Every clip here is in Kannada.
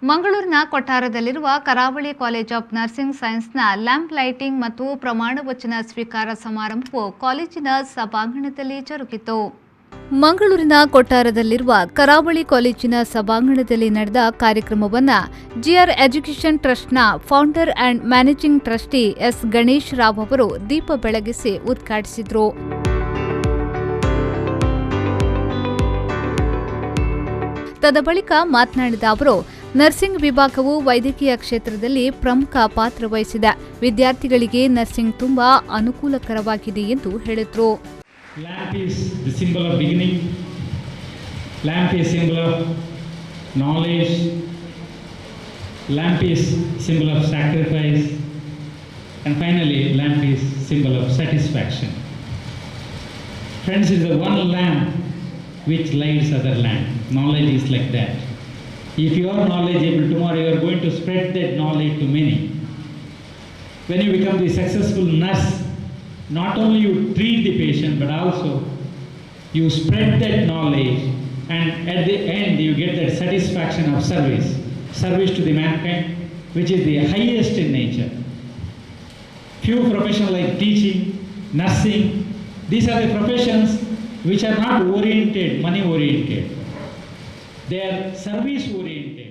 ಮಂಗಳೂರಿನ ಕೊಟ್ಟಾರದಲ್ಲಿರುವ ಕರಾವಳಿ ಕಾಲೇಜ್ ಆಫ್ ನರ್ಸಿಂಗ್ ಸೈನ್ಸ್ನ ಲ್ಯಾಂಪ್ ಲೈಟಿಂಗ್ ಮತ್ತು ಪ್ರಮಾಣ ವಚನ ಸ್ವೀಕಾರ ಸಮಾರಂಭವು ಕಾಲೇಜಿನ ಸಭಾಂಗಣದಲ್ಲಿ ಜರುಗಿತು. ಮಂಗಳೂರಿನ ಕೊಟ್ಟಾರದಲ್ಲಿರುವ ಕರಾವಳಿ ಕಾಲೇಜಿನ ಸಭಾಂಗಣದಲ್ಲಿ ನಡೆದ ಕಾರ್ಯಕ್ರಮವನ್ನು ಜಿಆರ್ ಎಜುಕೇಷನ್ ಟ್ರಸ್ಟ್ನ founder and managing trustee S Ganesh Rao ಅವರು ದೀಪ ಬೆಳಗಿಸಿ ಉದ್ಘಾಟಿಸಿದರು. ತದಬಳಿಕ ಮಾತನಾಡಿದ ಅವರು, ನರ್ಸಿಂಗ್ ವಿಭಾಗವು ವೈದ್ಯಕೀಯ ಕ್ಷೇತ್ರದಲ್ಲಿ ಪ್ರಮುಖ ಪಾತ್ರ ವಹಿಸಿದೆ. ವಿದ್ಯಾರ್ಥಿಗಳಿಗೆ ನರ್ಸಿಂಗ್ ತುಂಬಾ ಅನುಕೂಲಕರವಾಗಿದೆ ಎಂದು ಹೇಳಿದರು. Lamp is the symbol of beginning. Lamp is symbol of knowledge. Lamp is symbol of sacrifice. And finally, lamp is symbol of satisfaction. Friends, is the one lamp which lights other lamp. Knowledge is like that. If you are knowledgeable, tomorrow you are going to spread that knowledge to many. When you become the successful nurse, not only you treat the patient, but also you spread that knowledge, and at the end you get that satisfaction of service to the mankind, which is the highest in nature. Few professions like teaching, nursing, these are the professions which are not oriented, money oriented. They are service oriented.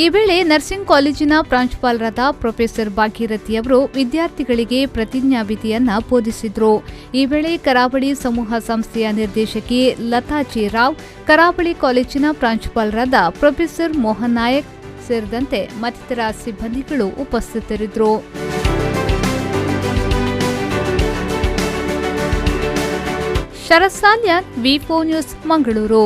ಈ ವೇಳೆ ನರ್ಸಿಂಗ್ ಕಾಲೇಜಿನ ಪ್ರಾಂಶುಪಾಲರಾದ ಪ್ರೊಫೆಸರ್ ಭಾಗೀರಥಿ ಅವರು ವಿದ್ಯಾರ್ಥಿಗಳಿಗೆ ಪ್ರತಿಜ್ಞಾವಿಧಿಯನ್ನ ಬೋಧಿಸಿದರು. ಈ ವೇಳೆ ಕರಾವಳಿ ಸಮೂಹ ಸಂಸ್ಥೆಯ ನಿರ್ದೇಶಕಿ ಲತಾ ಜಿ ರಾವ್, ಕರಾವಳಿ ಕಾಲೇಜಿನ ಪ್ರಾಂಶುಪಾಲರಾದ ಪ್ರೊಫೆಸರ್ ಮೋಹನ್ ನಾಯಕ್ ಸೇರಿದಂತೆ ಮತ್ತಿತರ ಸಿಬ್ಬಂದಿಗಳು ಉಪಸ್ಥಿತರಿದ್ದರು. ಶರತ್ ಸಾಲ್ಯಾನ್, ವಿ4 ನ್ಯೂಸ್, ಮಂಗಳೂರು.